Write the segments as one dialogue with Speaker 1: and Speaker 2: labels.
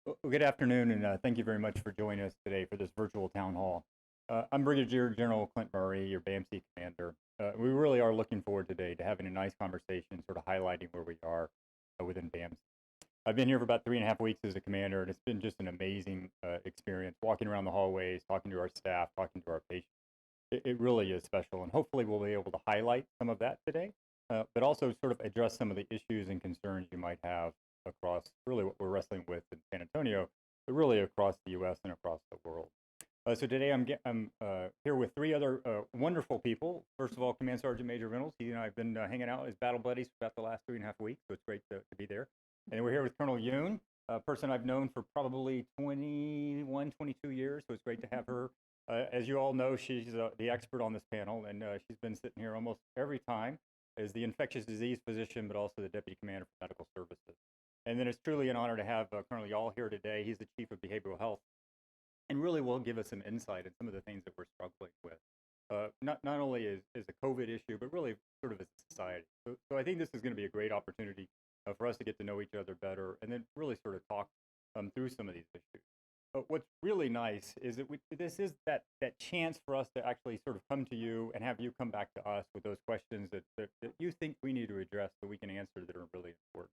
Speaker 1: Well, good afternoon, and thank you very much for joining us today for this virtual town hall. I'm Brigadier General Clint Murray, your BAMC commander. We really are looking forward today to having a nice conversation, sort of highlighting where we are within BAMC. I've been here for about 3.5 weeks as a commander, and it's been just an amazing experience walking around the hallways, talking to our staff, talking to our patients. It really is special, and hopefully we'll be able to highlight some of that today, but also sort of address some of the issues and concerns you might have across really what we're wrestling with in San Antonio, but really across the U.S. and across the world. So today I'm here with three other wonderful people. First of all, Command Sergeant Major Reynolds. He and I have been hanging out as battle buddies for about the last 3.5 weeks, so it's great to be there. And we're here with Colonel Yoon, a person I've known for probably 21, 22 years, so it's great to have her. As you all know, she's the expert on this panel, and she's been sitting here almost every time as the infectious disease physician, but also the Deputy Commander for Medical Services. And then it's truly an honor to have Colonel Yaw here today. He's the Chief of Behavioral Health and really will give us some insight into some of the things that we're struggling with. Not only is a COVID issue, but really sort of as a society. So I think this is going to be a great opportunity for us to get to know each other better and then really sort of talk through some of these issues. But what's really nice is that this is that chance for us to actually sort of come to you and have you come back to us with those questions that you think we need to address so we can answer that are really important.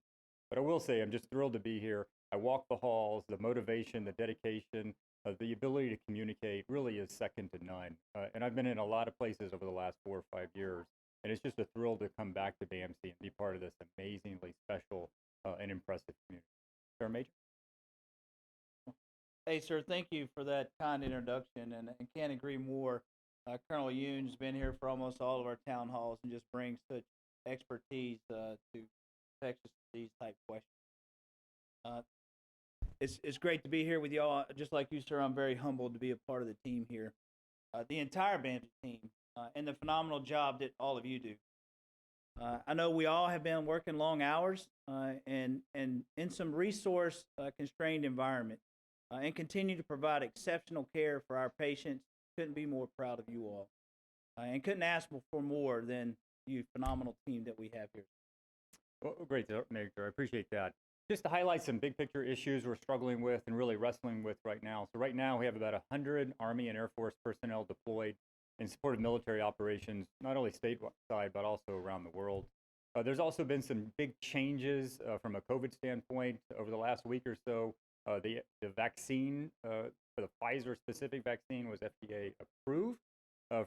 Speaker 1: But I will say I'm just thrilled to be here. I walk the halls, the motivation, the dedication, the ability to communicate really is second to none. And I've been in a lot of places over the last 4 or 5 years, and it's just a thrill to come back to BAMC and be part of this amazingly special and impressive community. Sergeant Major?
Speaker 2: Hey, sir, thank you for that kind introduction, and can't agree more. Colonel Yoon's been here for almost all of our town halls and just brings such expertise to infectious disease type questions. Uh, it's great to be here with y'all. Just like you, sir, I'm very humbled to be a part of the team here, the entire BAMC team, and the phenomenal job that all of you do. I know we all have been working long hours and in some resource constrained environment and continue to provide exceptional care for our patients. Couldn't be more proud of you all and couldn't ask for more than you phenomenal team that we have here.
Speaker 1: Well, great, Major. I appreciate that. Just to highlight some big picture issues we're struggling with and really wrestling with right now. So right now we have about 100 Army and Air Force personnel deployed in support of military operations, not only stateside, but also around the world. There's also been some big changes from a COVID standpoint over the last week or so. The vaccine, for the Pfizer specific vaccine, was FDA approved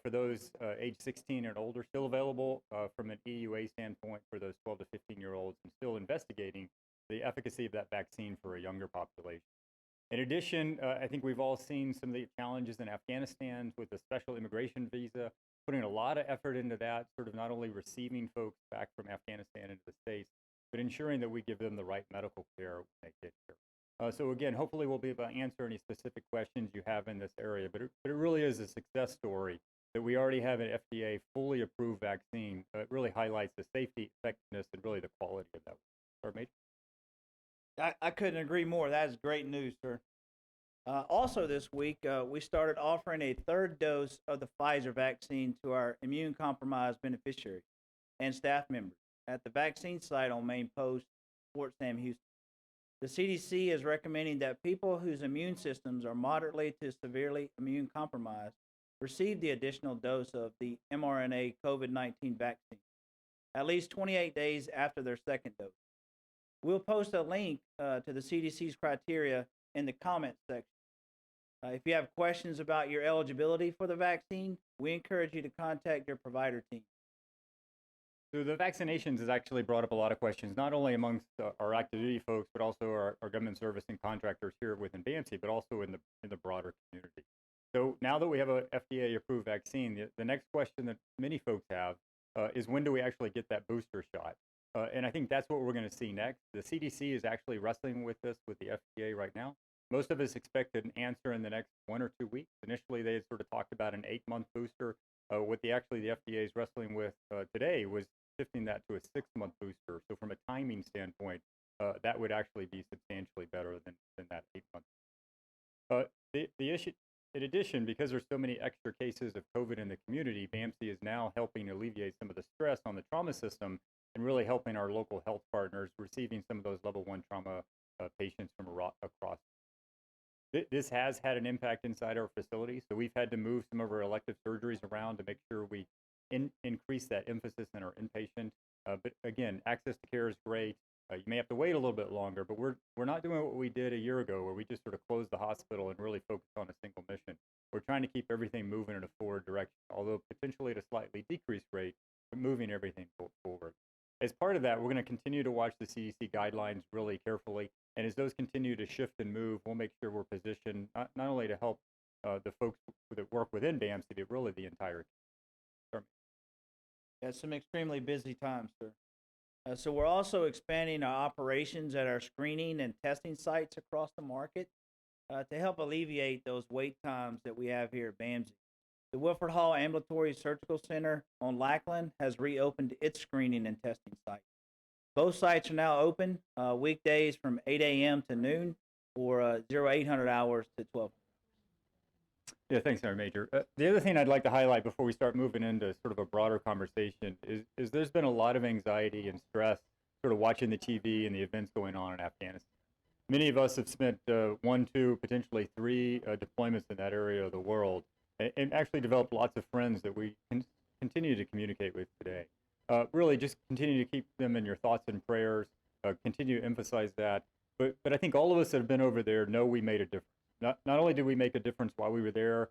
Speaker 1: for those age 16 and older, still available from an EUA standpoint for those 12 to 15-year-olds, and still investigating the efficacy of that vaccine for a younger population. In addition, I think we've all seen some of the challenges in Afghanistan with the special immigration visa, putting a lot of effort into that, sort of not only receiving folks back from Afghanistan into the States, but ensuring that we give them the right medical care when they get here. So again, hopefully we'll be able to answer any specific questions you have in this area, but it really is a success story that we already have an FDA fully approved vaccine. It really highlights the safety, effectiveness, and really the quality of that. Sergeant Major?
Speaker 2: I couldn't agree more. That is great news, sir. Also, this week, we started offering a third dose of the Pfizer vaccine to our immune compromised beneficiaries and staff members at the vaccine site on Main Post, Fort Sam Houston. The CDC is recommending that people whose immune systems are moderately to severely immune compromised receive the additional dose of the mRNA COVID-19 vaccine at least 28 days after their second dose. We'll post a link to the CDC's criteria in the comments section. If you have questions about your eligibility for the vaccine, we encourage you to contact your provider team.
Speaker 1: So the vaccinations has actually brought up a lot of questions, not only amongst our active duty folks, but also our government service and contractors here within BAMC, but also in the broader community. So now that we have a FDA approved vaccine, the next question that many folks have is when do we actually get that booster shot? And I think that's what we're going to see next. The CDC is actually wrestling with this with the FDA right now. Most of us expected an answer in the next 1 or 2 weeks. Initially, they had sort of talked about an 8-month booster. What the FDA is wrestling with today was shifting that to a 6-month booster. So from a timing standpoint, that would actually be substantially better than that 8-month. The issue, in addition, because there's so many extra cases of COVID in the community, BAMC is now helping alleviate some of the stress on the trauma system and really helping our local health partners receiving some of those level 1 trauma patients from across This has had an impact inside our facility, so we've had to move some of our elective surgeries around to make sure we increase that emphasis in our inpatient. But again, access to care is great. You may have to wait a little bit longer, but we're not doing what we did a year ago, where we just sort of closed the hospital and really focused on a single mission. We're trying to keep everything moving in a forward direction, although potentially at a slightly decreased rate, but moving everything forward. As part of that, we're going to continue to watch the CDC guidelines really carefully, and as those continue to shift and move, we'll make sure we're positioned not only to help the folks that work within BAMC, but really the entire.
Speaker 2: Yeah, some extremely busy times, sir. So we're also expanding our operations at our screening and testing sites across the market to help alleviate those wait times that we have here at BAMC. The Wilford Hall Ambulatory Surgical Center on Lackland has reopened its screening and testing site. Both sites are now open weekdays from 8 a.m. to noon, or 0800 hours to 12.
Speaker 1: Yeah, thanks, Sergeant Major. The other thing I'd like to highlight before we start moving into sort of a broader conversation is there's been a lot of anxiety and stress sort of watching the TV and the events going on in Afghanistan. Many of us have spent 1, 2, potentially 3 deployments in that area of the world, and actually developed lots of friends that we continue to communicate with today. Really just continue to keep them in your thoughts and prayers, continue to emphasize that. But I think all of us that have been over there know we made a difference. Not only did we make a difference while we were there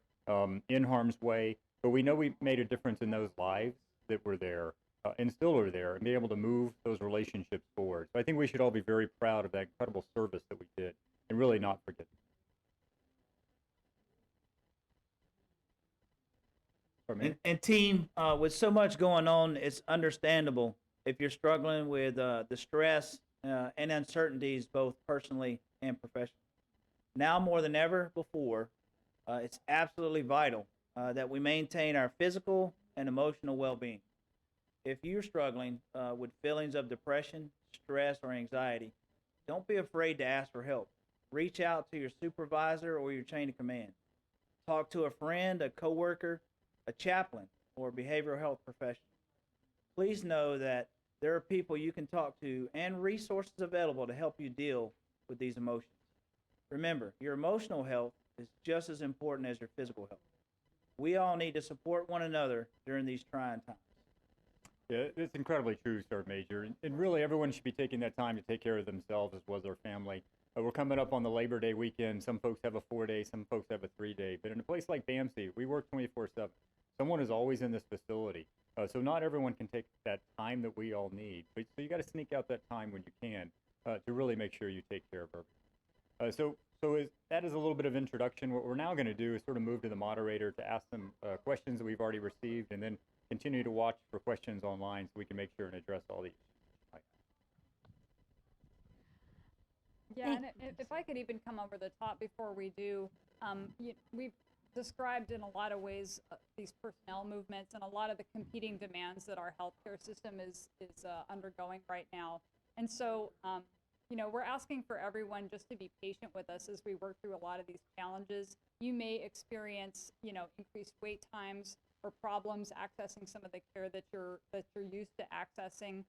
Speaker 1: in harm's way, but we know we made a difference in those lives that were there and still are there, and be able to move those relationships forward. So I think we should all be very proud of that incredible service that we did, and really not forget.
Speaker 2: And team, with so much going on, it's understandable if you're struggling with the stress and uncertainties, both personally and professionally. Now more than ever before, it's absolutely vital that we maintain our physical and emotional well-being. If you're struggling with feelings of depression, stress, or anxiety, don't be afraid to ask for help. Reach out to your supervisor or your chain of command. Talk to a friend, a coworker, a chaplain, or a behavioral health professional. Please know that there are people you can talk to and resources available to help you deal with these emotions. Remember, your emotional health is just as important as your physical health. We all need to support one another during these trying times.
Speaker 1: Yeah, it's incredibly true, Sergeant Major. And really, everyone should be taking that time to take care of themselves as well as their family. We're coming up on the Labor Day weekend. Some folks have a 4-day, some folks have a 3-day. But in a place like BAMC, we work 24/7. Someone is always in this facility. So not everyone can take that time that we all need. But so you got to sneak out that time when you can to really make sure you take care of everyone. That is a little bit of introduction. What we're now going to do is sort of move to the moderator to ask them questions that we've already received, and then continue to watch for questions online so we can make sure and address all these.
Speaker 3: Yeah, and if I could even come over the top before we do, we've described in a lot of ways these personnel movements and a lot of the competing demands that our healthcare system is undergoing right now. And so, we're asking for everyone just to be patient with us as we work through a lot of these challenges. You may experience, increased wait times or problems accessing some of the care that you're used to accessing.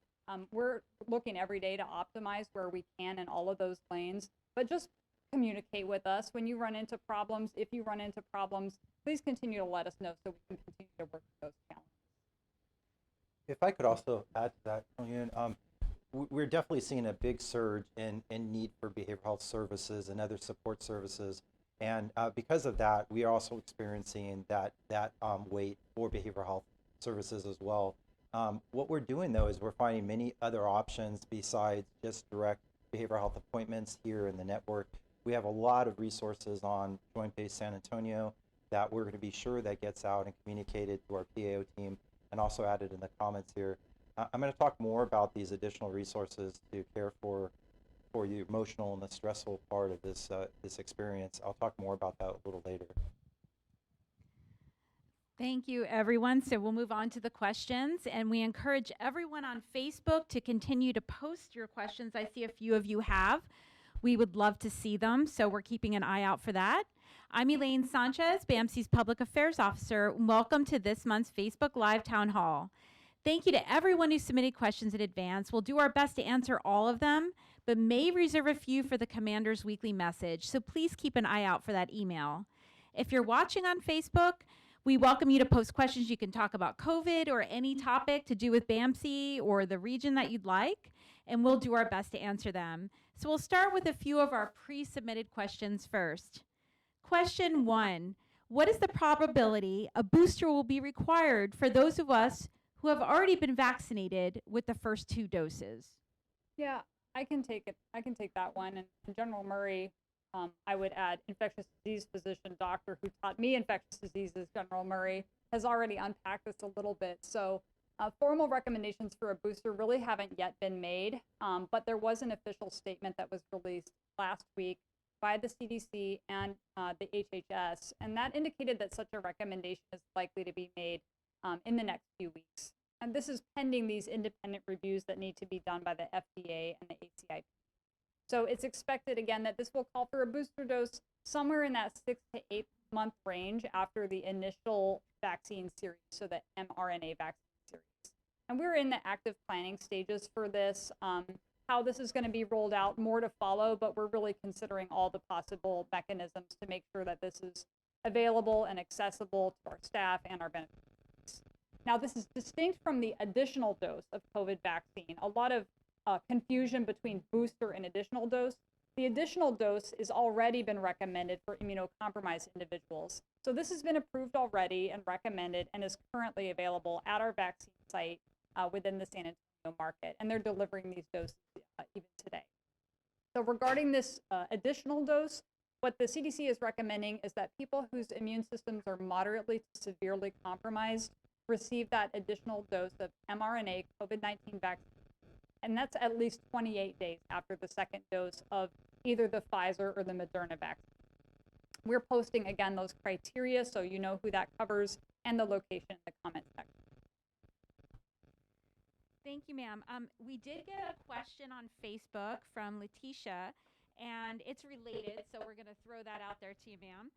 Speaker 3: We're looking every day to optimize where we can in all of those lanes, but just communicate with us when you run into problems. If you run into problems, please continue to let us know so we can continue to work through those challenges.
Speaker 4: If I could also add to that, Yoon, we're definitely seeing a big surge in need for behavioral health services and other support services. And because of that, we are also experiencing that wait for behavioral health services as well. What we're doing, though, is we're finding many other options besides just direct behavioral health appointments here in the network. We have a lot of resources on Joint Base San Antonio that we're going to be sure that gets out and communicated to our PAO team and also added in the comments here. I'm going to talk more about these additional resources to care for the emotional and the stressful part of this experience. I'll talk more about that a little later.
Speaker 5: Thank you, everyone. So we'll move on to the questions, and we encourage everyone on Facebook to continue to post your questions. I see a few of you have. We would love to see them, so we're keeping an eye out for that. I'm Elaine Sanchez, BAMC's Public Affairs Officer. Welcome to this month's Facebook Live Town Hall. Thank you to everyone who submitted questions in advance. We'll do our best to answer all of them. but may reserve a few for the commander's weekly message. So please keep an eye out for that email. If you're watching on Facebook, we welcome you to post questions. You can talk about COVID or any topic to do with BAMC or the region that you'd like, and we'll do our best to answer them. So we'll start with a few of our pre-submitted questions first. Question 1, what is the probability a booster will be required for those of us who have already been vaccinated with the first 2 doses?
Speaker 3: Yeah, I can take it. I can take that one. And General Murray, I would add infectious disease physician doctor who taught me infectious diseases, General Murray, has already unpacked this a little bit. So formal recommendations for a booster really haven't yet been made, but there was an official statement that was released last week by the CDC and the HHS, and that indicated that such a recommendation is likely to be made in the next few weeks. And this is pending these independent reviews that need to be done by the FDA and the ACIP. So it's expected, again, that this will call for a booster dose somewhere in that 6 to 8 month range after the initial vaccine series, so the mRNA vaccine series. And we're in the active planning stages for this. How this is going to be rolled out, more to follow, but we're really considering all the possible mechanisms to make sure that this is available and accessible to our staff and our beneficiaries. Now, this is distinct from the additional dose of COVID vaccine. A lot of confusion between booster and additional dose. The additional dose has already been recommended for immunocompromised individuals. So this has been approved already and recommended and is currently available at our vaccine site within the San Antonio market, and they're delivering these doses even today. So regarding this additional dose, what the CDC is recommending is that people whose immune systems are moderately to severely compromised receive that additional dose of mRNA COVID-19 vaccine, and that's at least 28 days after the second dose of either the Pfizer or the Moderna vaccine. We're posting, again, those criteria so you know who that covers and the location in the comment section.
Speaker 5: Thank you, ma'am. We did get a question on Facebook from Letitia, and it's related, so we're going to throw that out there to you, ma'am.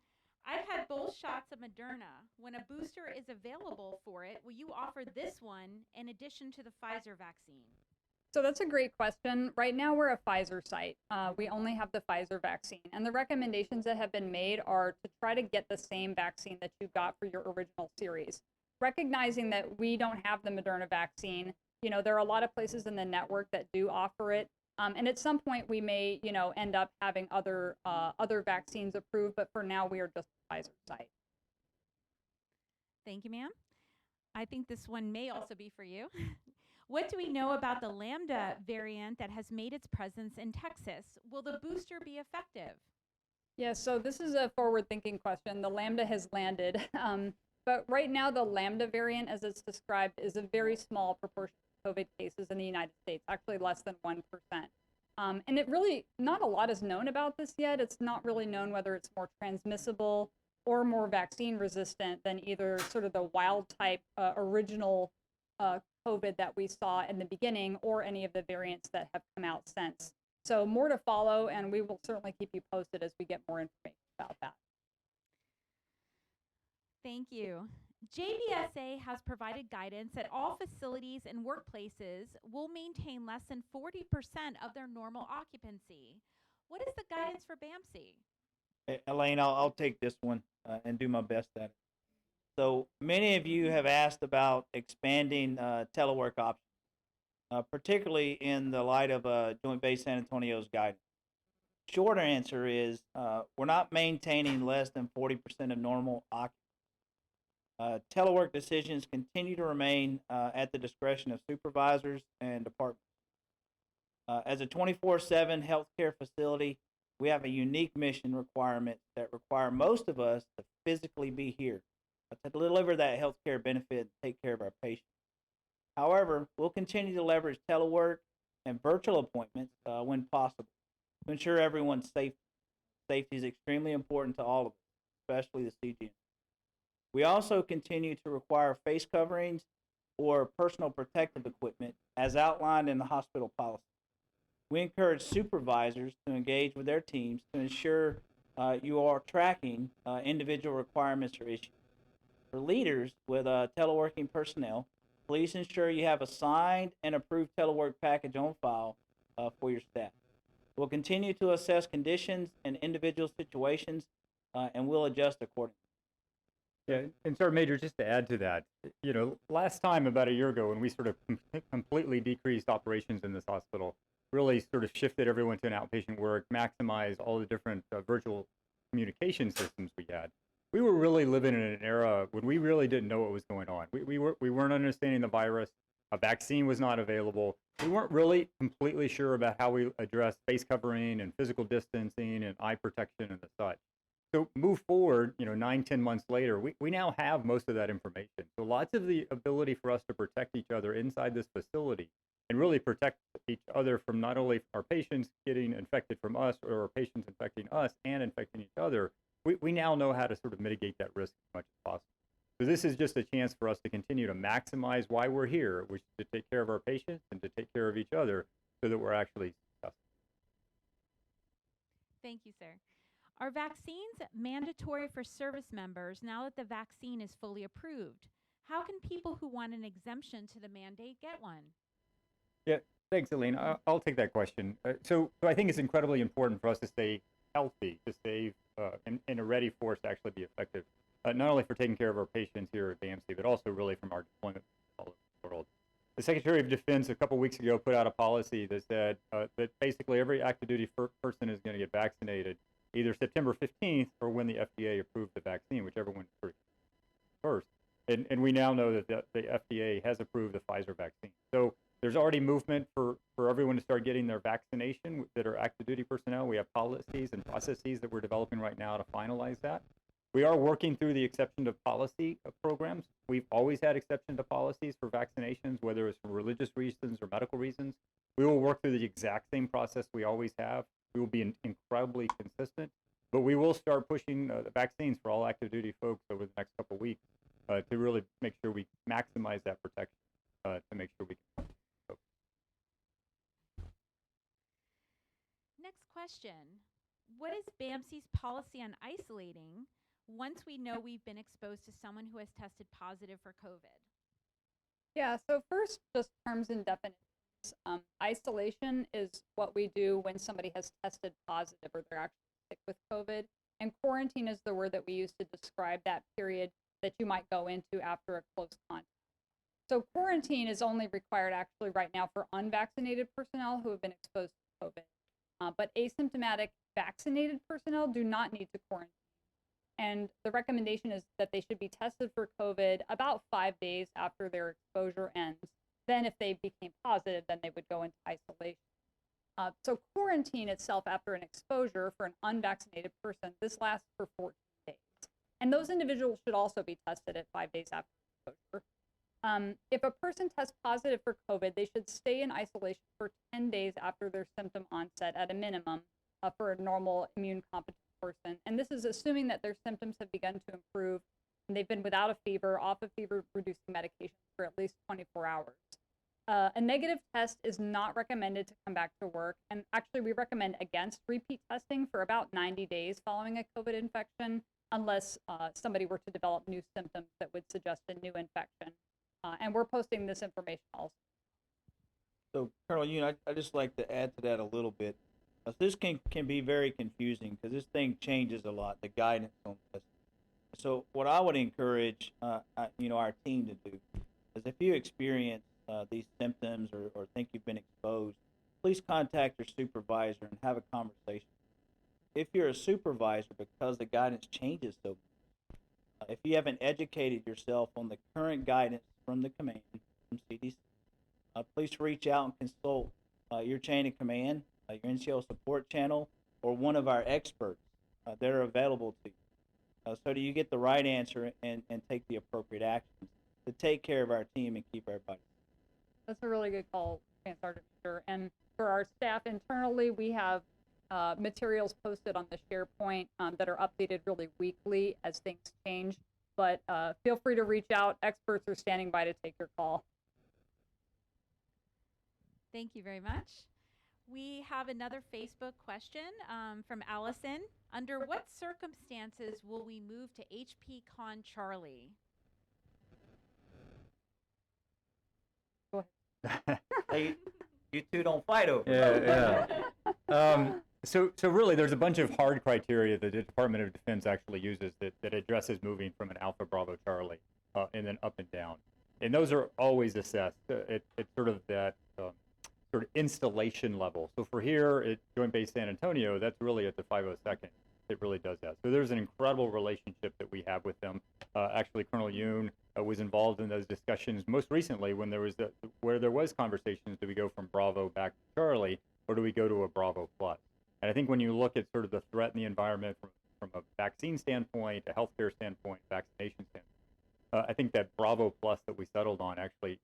Speaker 5: I've had both shots of Moderna. When a booster is available for it, will you offer this one in addition to the Pfizer vaccine?
Speaker 3: So that's a great question. Right now, we're a Pfizer site. We only have the Pfizer vaccine, and the recommendations that have been made are to try to get the same vaccine that you got for your original series. Recognizing that we don't have the Moderna vaccine, there are a lot of places in the network that do offer it. And at some point we may, end up having other vaccines approved, but for now we are just a Pfizer site.
Speaker 5: Thank you, ma'am. I think this one may also be for you. What do we know about the Lambda variant that has made its presence in Texas? Will the booster be effective?
Speaker 3: Yeah, so this is a forward-thinking question. The Lambda has landed. But right now, the Lambda variant, as it's described, is a very small proportion of COVID cases in the United States, actually less than 1%. And it really, not a lot is known about this yet. It's not really known whether it's more transmissible or more vaccine resistant than either sort of the wild type original COVID that we saw in the beginning or any of the variants that have come out since. So more to follow, and we will certainly keep you posted as we get more information about that.
Speaker 5: Thank you. JBSA has provided guidance that all facilities and workplaces will maintain less than 40% of their normal occupancy. What is the guidance for BAMC?
Speaker 2: Hey, Elaine, I'll take this one and do my best at it. So many of you have asked about expanding telework options, particularly in the light of Joint Base San Antonio's guidance. Shorter answer is we're not maintaining less than 40% of normal occupancy. Telework decisions continue to remain at the discretion of supervisors and departments. As a 24/7 healthcare facility, we have a unique mission requirement that require most of us to physically be here to deliver that healthcare benefit and take care of our patients. However, we'll continue to leverage telework and virtual appointments when possible to ensure everyone's safe. Safety is extremely important to all of us, especially the CGM. We also continue to require face coverings or personal protective equipment as outlined in the hospital policy. We encourage supervisors to engage with their teams to ensure you are tracking individual requirements or issues. For leaders with teleworking personnel, please ensure you have a signed and approved telework package on file for your staff. We'll continue to assess conditions and individual situations, and we'll adjust accordingly.
Speaker 1: Yeah, and Sergeant Major, just to add to that, last time about a year ago when we sort of completely decreased operations in this hospital, really sort of shifted everyone to an outpatient work, maximized all the different virtual communication systems we had. We were really living in an era when we really didn't know what was going on. We weren't understanding the virus. A vaccine was not available. We weren't really completely sure about how we address face covering and physical distancing and eye protection and the such. So move forward, 9, 10 months later, we now have most of that information. So lots of the ability for us to protect each other inside this facility and really protect each other from not only our patients getting infected from us or our patients infecting us and infecting each other, we now know how to sort of mitigate that risk as much as possible. So this is just a chance for us to continue to maximize why we're here, which is to take care of our patients and to take care of each other so that we're actually successful.
Speaker 5: Thank you, sir. Are vaccines mandatory for service members now that the vaccine is fully approved? How can people who want an exemption to the mandate get one?
Speaker 1: Yeah, thanks, Elaine. I'll take that question. So I think it's incredibly important for us to stay healthy, to stay in a ready force to actually be effective, not only for taking care of our patients here at BAMC, but also really from our deployment all over the world. The Secretary of Defense a couple weeks ago put out a policy that said that basically every active duty person is going to get vaccinated either September 15th or when the FDA approved the vaccine, whichever one first. And we now know that the FDA has approved the Pfizer vaccine. So there's already movement for everyone to start getting their vaccination that are active duty personnel. We have policies and processes that we're developing right now to finalize that. We are working through the exception to policy programs. We've always had exception to policies for vaccinations, whether it's for religious reasons or medical reasons. We will work through the exact same process we always have. We will be incredibly consistent, but we will start pushing the vaccines for all active duty folks over the next couple of weeks to really make sure we maximize that protection to make sure we can.
Speaker 5: Next question. What is BAMC's policy on isolating once we know we've been exposed to someone who has tested positive for COVID?
Speaker 3: Yeah, so first, just terms and definitions. Isolation is what we do when somebody has tested positive or they're actually sick with COVID. And quarantine is the word that we use to describe that period that you might go into after a close contact. So quarantine is only required actually right now for unvaccinated personnel who have been exposed to COVID. But asymptomatic vaccinated personnel do not need to quarantine. And the recommendation is that they should be tested for COVID about 5 days after their exposure ends. Then if they became positive, then they would go into isolation. So quarantine itself after an exposure for an unvaccinated person, this lasts for 14 days. And those individuals should also be tested at 5 days after exposure. If a person tests positive for COVID, they should stay in isolation for 10 days after their symptom onset at a minimum for a normal immune competent person. And this is assuming that their symptoms have begun to improve and they've been without a fever, off of fever-reducing medication for at least 24 hours. A negative test is not recommended to come back to work. And actually, we recommend against repeat testing for about 90 days following a COVID infection, unless somebody were to develop new symptoms that would suggest a new infection. And we're posting this information also.
Speaker 2: So, Colonel Yoon, I'd just like to add to that a little bit. This can be very confusing because this thing changes a lot, the guidance on this. So what I would encourage, our team to do is if you experience these symptoms or think you've been exposed, please contact your supervisor and have a conversation. If you're a supervisor, because the guidance changes so much, if you haven't educated yourself on the current guidance from the command, from CDC, please reach out and consult your chain of command, your NCO support channel, or one of our experts that are available to you. So that you get the right answer and take the appropriate actions to take care of our team and keep everybody.
Speaker 3: That's a really good call, Sergeant Major. And for our staff internally, we have materials posted on the SharePoint that are updated really weekly as things change. But feel free to reach out. Experts are standing by to take your call.
Speaker 5: Thank you very much. We have another Facebook question from Allison. Under what circumstances will we move to HP Con Charlie?
Speaker 2: Hey, you two don't fight over it.
Speaker 1: Yeah. So really, there's a bunch of hard criteria that the Department of Defense actually uses that addresses moving from an Alpha Bravo Charlie and then up and down, and those are always assessed at sort of that sort of installation level. So for here at Joint Base San Antonio, that's really at the 502nd. It really does that. So there's an incredible relationship that we have with them. Actually, Colonel Yoon was involved in those discussions most recently when there was where there was conversations. Do we go from Bravo back to Charlie, or do we go to a Bravo Plus? And I think when you look at sort of the threat in the environment from a vaccine standpoint, a healthcare standpoint, vaccination standpoint, I think that Bravo Plus that we settled on actually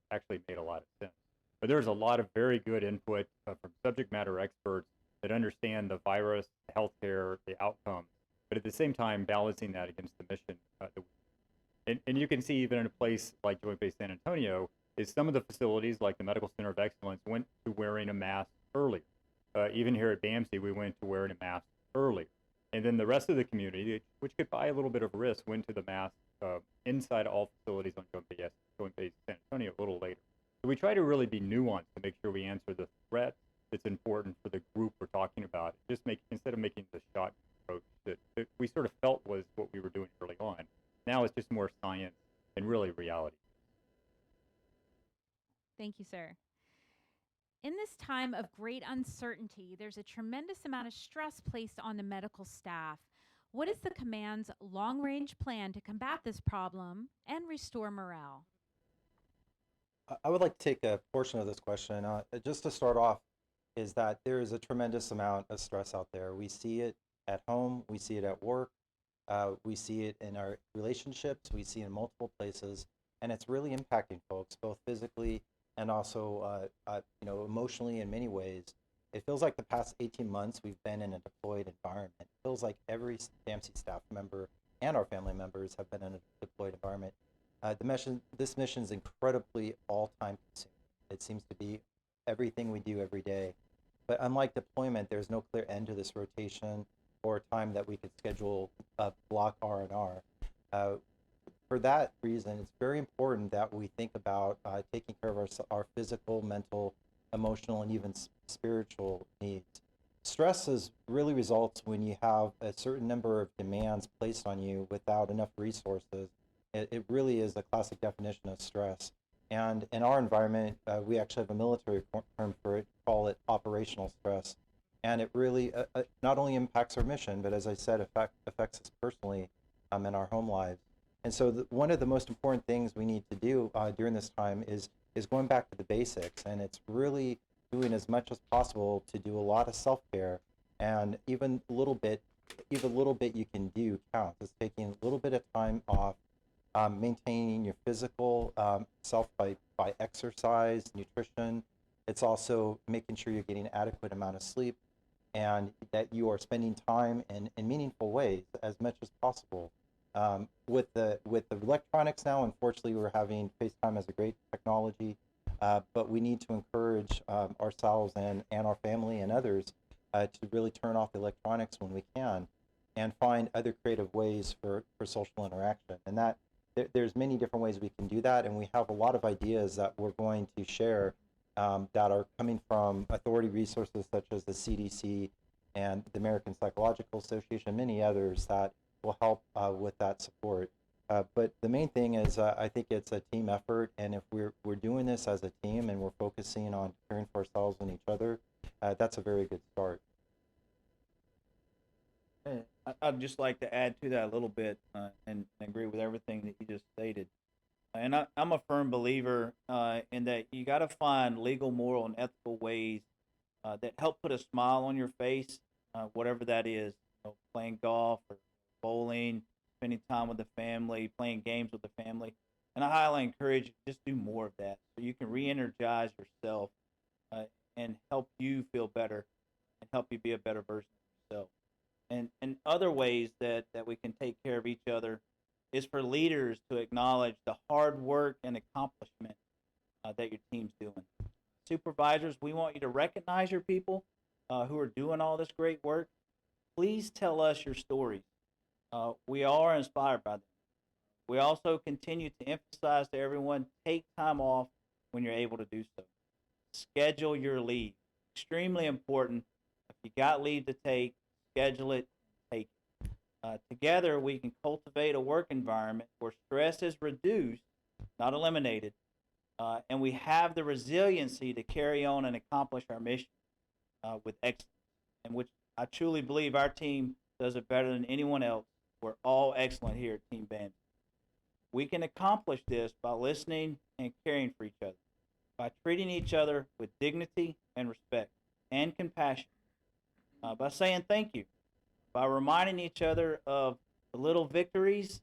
Speaker 1: made a lot of sense. But there's a lot of very good input from subject matter experts that understand the virus, the healthcare, the outcomes, but at the same time balancing that against the mission. And you can see even in a place like Joint Base San Antonio, is some of the facilities like the Medical Center of Excellence went to wearing a mask earlier. Even here at BAMC, we went to wearing a mask earlier. And then the rest of the community, which could buy a little bit of risk, went to the mask inside all facilities on Joint Base San Antonio a little later. So we try to really be nuanced to make sure we answer the threat that's important for the group we're talking about. Instead of making the shot approach that we sort of felt was what we were doing early on. Now it's just more science and really reality.
Speaker 5: Thank you, sir. In this time of great uncertainty, there's a tremendous amount of stress placed on the medical staff. What is the command's long-range plan to combat this problem and restore morale?
Speaker 4: I would like to take a portion of this question. Just to start off, is that there is a tremendous amount of stress out there. We see it at home, we see it at work, we see it in our relationships, we see it in multiple places, and it's really impacting folks, both physically and also emotionally in many ways. It feels like the past 18 months we've been in a deployed environment. It feels like every BAMC staff member and our family members have been in a deployed environment. This mission is incredibly all-time consuming. It seems to be everything we do every day. But unlike deployment, there's no clear end to this rotation or time that we could schedule a block R&R. For that reason, it's very important that we think about taking care of our physical, mental, emotional, and even spiritual needs. Stress really results when you have a certain number of demands placed on you without enough resources. It really is a classic definition of stress. And in our environment, we actually have a military term for it, call it operational stress. And it really not only impacts our mission, but as I said, affects us personally in our home lives. And so one of the most important things we need to do during this time is going back to the basics. And it's really doing as much as possible to do a lot of self-care, and even a little bit you can do counts. It's taking a little bit of time off, maintaining your physical self by exercise, nutrition. It's also making sure you're getting adequate amount of sleep, and that you are spending time in meaningful ways as much as possible. With the electronics now, unfortunately, we're having FaceTime as a great technology, but we need to encourage ourselves and our family and others to really turn off the electronics when we can, and find other creative ways for social interaction. And that there's many different ways we can do that, and we have a lot of ideas that we're going to share that are coming from authority resources such as the CDC and the American Psychological Association, many others that will help with that support. But the main thing is I think it's a team effort, and if we're doing this as a team and we're focusing on caring for ourselves and each other, that's a very good start.
Speaker 2: I'd just like to add to that a little bit and agree with everything that you just stated. And I'm a firm believer in that you got to find legal, moral, and ethical ways that help put a smile on your face, whatever that is, playing golf or bowling, spending time with the family, playing games with the family. And I highly encourage you to just do more of that so you can re-energize yourself and help you feel better and help you be a better version of yourself. And other ways that we can take care of each other is for leaders to acknowledge the hard work and accomplishment that your team's doing. Supervisors, we want you to recognize your people who are doing all this great work. Please tell us your stories. We are inspired by them. We also continue to emphasize to everyone, take time off when you're able to do so. Schedule your leave. Extremely important. you got leave to take, schedule it, take it. Together, we can cultivate a work environment where stress is reduced, not eliminated, and we have the resiliency to carry on and accomplish our mission with excellence, in which I truly believe our team does it better than anyone else. We're all excellent here at Team BAMC. We can accomplish this by listening and caring for each other, by treating each other with dignity and respect and compassion, by saying thank you, by reminding each other of the little victories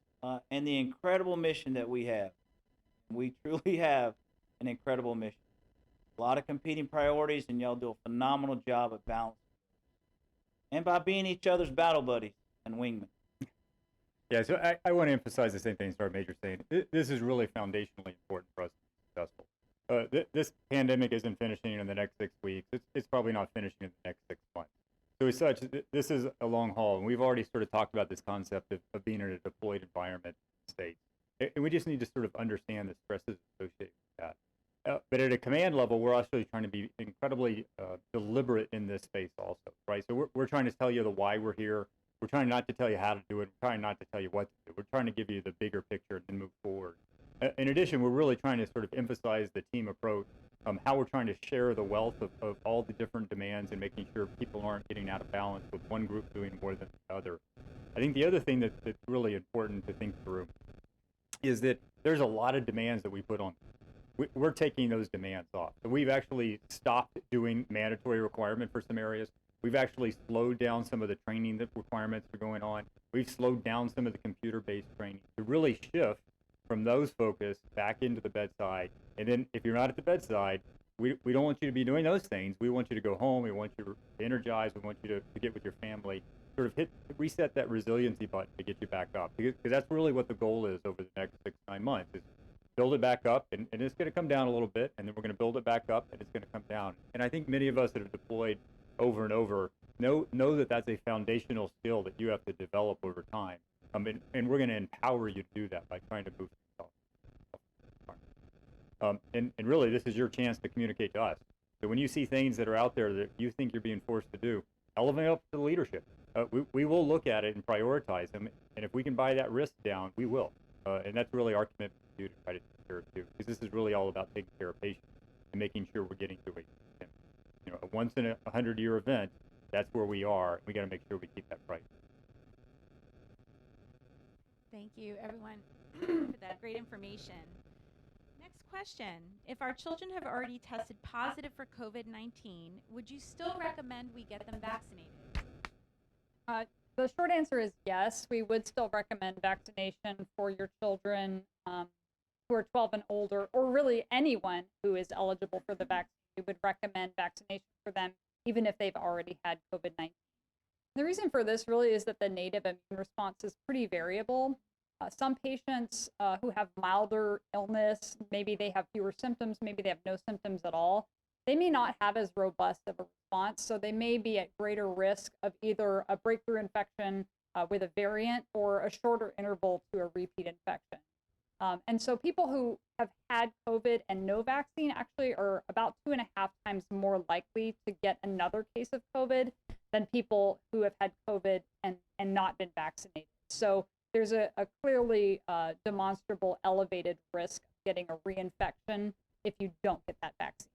Speaker 2: and the incredible mission that we have. We truly have an incredible mission. A lot of competing priorities, and y'all do a phenomenal job at balancing. And by being each other's battle buddies and wingmen.
Speaker 1: Yeah, so I want to emphasize the same thing Sergeant Major saying. This is really foundationally important for us to be successful. This pandemic isn't finishing in the next 6 weeks. It's probably not finishing in the next 6 months. So as such, this is a long haul, and we've already sort of talked about this concept of being in a deployed environment state. And we just need to sort of understand the stresses associated with that. But at a command level, we're actually trying to be incredibly deliberate in this space also, right? So we're trying to tell you the why we're here. We're trying not to tell you how to do it. We're trying not to tell you what to do. We're trying to give you the bigger picture and then move forward. In addition, we're really trying to sort of emphasize the team approach, how we're trying to share the wealth of all the different demands and making sure people aren't getting out of balance with one group doing more than the other. I think the other thing that's really important to think through is that there's a lot of demands that we put on. We're taking those demands off. So we've actually stopped doing mandatory requirement for some areas. We've actually slowed down some of the training that requirements are going on. We've slowed down some of the computer-based training to really shift from those focus back into the bedside. And then if you're not at the bedside, we don't want you to be doing those things. We want you to go home. We want you to energize. We want you to get with your family, sort of reset that resiliency button to get you back up. Because that's really what the goal is over the next 6 to 9 months, is build it back up, and it's going to come down a little bit, and then we're going to build it back up, and it's going to come down. And I think many of us that have deployed over and over know that that's a foundational skill that you have to develop over time. And we're going to empower you to do that by trying to move yourself. And really, this is your chance to communicate to us. So when you see things that are out there that you think you're being forced to do, elevate up to the leadership. We will look at it and prioritize them, and if we can buy that risk down, we will. And that's really our commitment to you to try to take care of you, because this is really all about taking care of patients and making sure we're getting to a once in a 100-year event. That's where we are. We got to make sure we keep that right.
Speaker 5: Thank you, everyone, for that great information. Next question. If our children have already tested positive for COVID-19, would you still recommend we get them vaccinated?
Speaker 3: The short answer is yes. We would still recommend vaccination for your children who are 12 and older, or really anyone who is eligible for the vaccine. We would recommend vaccination for them, even if they've already had COVID-19. The reason for this really is that the native immune response is pretty variable. Some patients who have milder illness, maybe they have fewer symptoms, maybe they have no symptoms at all, they may not have as robust of a response, so they may be at greater risk of either a breakthrough infection with a variant or a shorter interval to a repeat infection. And so people who have had COVID and no vaccine actually are about 2.5 times more likely to get another case of COVID than people who have had COVID and not been vaccinated. So there's a clearly demonstrable elevated risk of getting a reinfection if you don't get that vaccine.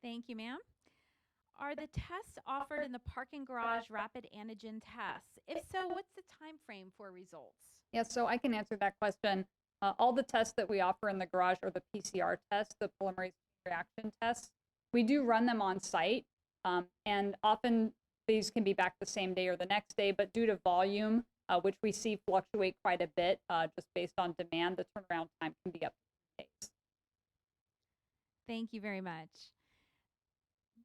Speaker 5: Thank you, ma'am. Are the tests offered in the parking garage rapid antigen tests? If so, what's the time frame for results?
Speaker 3: Yeah, so I can answer that question. All the tests that we offer in the garage are the PCR tests, the polymerase reaction tests. We do run them on site, and often these can be back the same day or the next day, but due to volume, which we see fluctuate quite a bit just based on demand, the turnaround time can be up to 2 days.
Speaker 5: Thank you very much.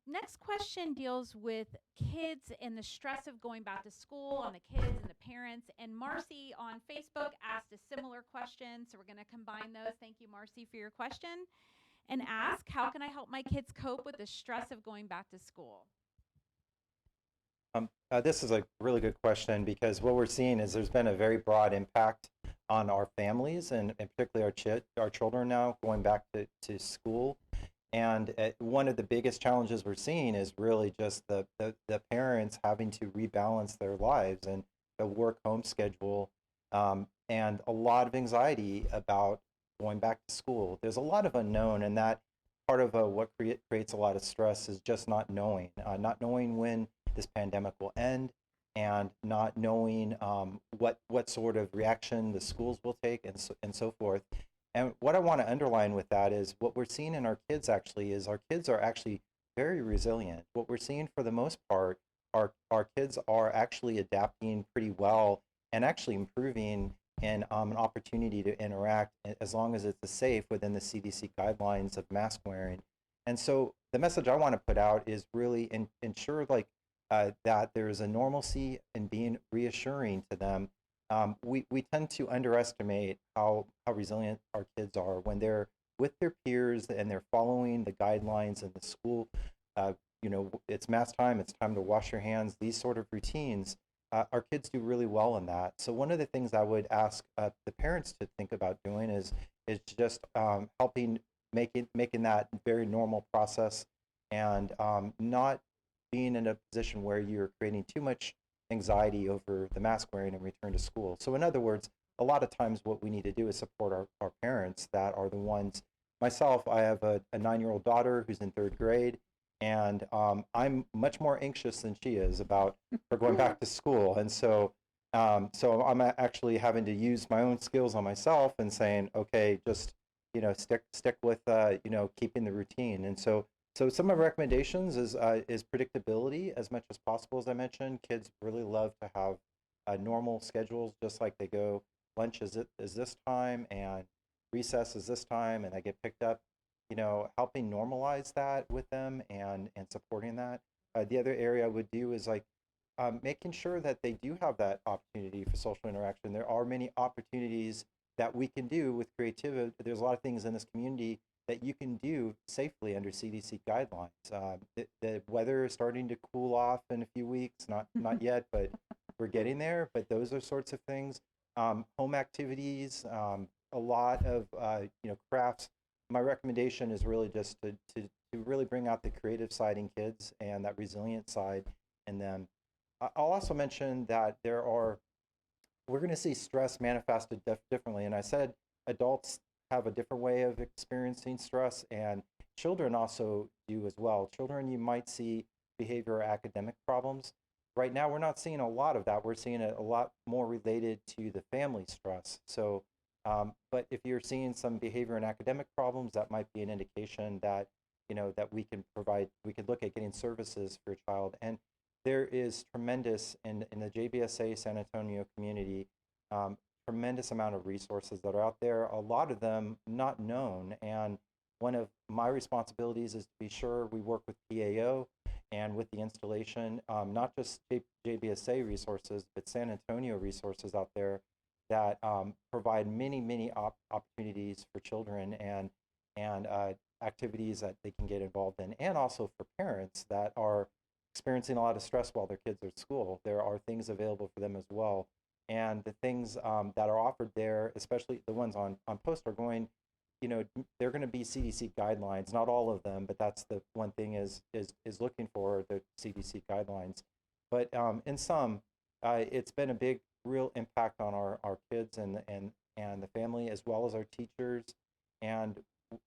Speaker 5: Next question deals with kids and the stress of going back to school on the kids and the parents. And Marcy on Facebook asked a similar question, so we're going to combine those. Thank you, Marcy, for your question. And ask, how can I help my kids cope with the stress of going back to school?
Speaker 4: This is a really good question, because what we're seeing is there's been a very broad impact on our families and particularly our children now going back to school. And one of the biggest challenges we're seeing is really just the parents having to rebalance their lives and the work-home schedule, and a lot of anxiety about going back to school. There's a lot of unknown, and that part of what creates a lot of stress is just not knowing when this pandemic will end, and not knowing what sort of reaction the schools will take, and so forth. And what I want to underline with that is what we're seeing in our kids actually is our kids are actually very resilient. What we're seeing for the most part, our kids are actually adapting pretty well and actually improving in an opportunity to interact as long as it's safe within the CDC guidelines of mask wearing. And so the message I want to put out is really ensure that there is a normalcy in being reassuring to them. We tend to underestimate how resilient our kids are when they're with their peers and they're following the guidelines in the school. It's mask time, it's time to wash your hands, these sort of routines. Our kids do really well in that. So one of the things I would ask the parents to think about doing is just helping making that very normal process, and not being in a position where you're creating too much anxiety over the mask wearing and return to school. So in other words, a lot of times what we need to do is support our parents that are the ones. Myself, I have a 9-year-old daughter who's in 3rd grade, and I'm much more anxious than she is about her going back to school. And so I'm actually having to use my own skills on myself and saying, okay, just stick with keeping the routine. And so some of my recommendations is predictability as much as possible. As I mentioned, kids really love to have normal schedules, just like they go, lunch is this time and recess is this time, and I get picked up. Helping normalize that with them and supporting that. The other area I would do is making sure that they do have that opportunity for social interaction. There are many opportunities that we can do with creativity. There's a lot of things in this community that you can do safely under CDC guidelines. The weather is starting to cool off in a few weeks, not yet, but we're getting there. But those are sorts of things. Home activities, a lot of crafts. My recommendation is really just to really bring out the creative side in kids and that resilient side in them. I'll also mention that we're going to see stress manifested differently. And I said adults have a different way of experiencing stress, and children also do as well. Children, you might see behavior or academic problems. Right now, we're not seeing a lot of that. We're seeing it a lot more related to the family stress. So, but if you're seeing some behavior and academic problems, that might be an indication that that we can look at getting services for a child. And there is tremendous in the JBSA San Antonio community, tremendous amount of resources that are out there, a lot of them not known. And one of my responsibilities is to be sure we work with PAO and with the installation, not just JBSA resources, but San Antonio resources out there that provide many opportunities for children and activities that they can get involved in, and also for parents that are experiencing a lot of stress while their kids are at school. There are things available for them as well. And the things that are offered there, especially the ones on post, are going, they're going to be CDC guidelines. Not all of them, but that's the one thing is looking for the CDC guidelines. But in some, it's been a big, real impact on our kids and the family, as well as our teachers. And